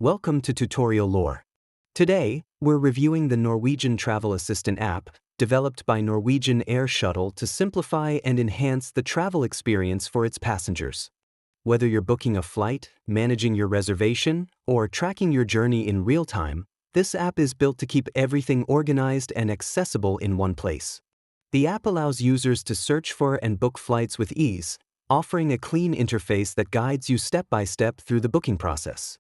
Welcome to Tutorial Lore. Today, we're reviewing the Norwegian Travel Assistant app, developed by Norwegian Air Shuttle to simplify and enhance the travel experience for its passengers. Whether you're booking a flight, managing your reservation, or tracking your journey in real time, this app is built to keep everything organized and accessible in one place. The app allows users to search for and book flights with ease, offering a clean interface that guides you step by step through the booking process.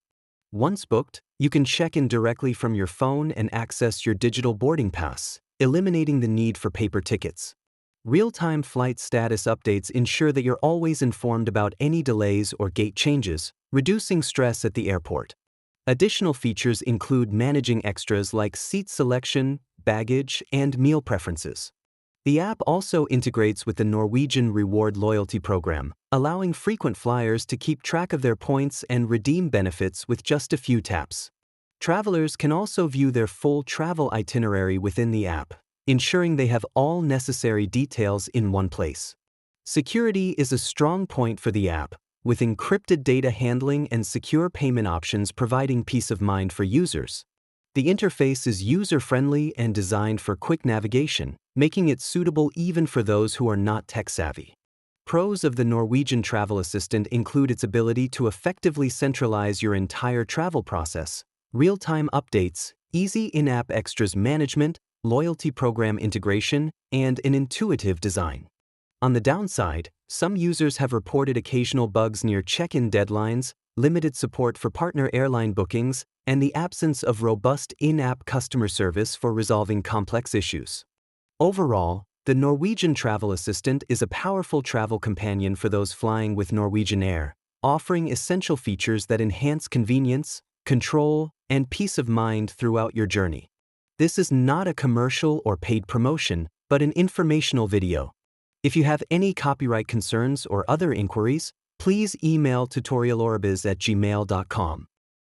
Once booked, you can check in directly from your phone and access your digital boarding pass, eliminating the need for paper tickets. Real-time flight status updates ensure that you're always informed about any delays or gate changes, reducing stress at the airport. Additional features include managing extras like seat selection, baggage, and meal preferences. The app also integrates with the Norwegian Reward loyalty program, allowing frequent flyers to keep track of their points and redeem benefits with just a few taps. Travelers can also view their full travel itinerary within the app, ensuring they have all necessary details in one place. Security is a strong point for the app, with encrypted data handling and secure payment options providing peace of mind for users. The interface is user-friendly and designed for quick navigation, making it suitable even for those who are not tech-savvy. Pros of the Norwegian Travel Assistant include its ability to effectively centralize your entire travel process, real-time updates, easy in-app extras management, loyalty program integration, and an intuitive design. On the downside, some users have reported occasional bugs near check-in deadlines, limited support for partner airline bookings, and the absence of robust in-app customer service for resolving complex issues. Overall, the Norwegian Travel Assistant is a powerful travel companion for those flying with Norwegian Air, offering essential features that enhance convenience, control, and peace of mind throughout your journey. This is not a commercial or paid promotion, but an informational video. If you have any copyright concerns or other inquiries, please email tutorialorbiz@gmail.com.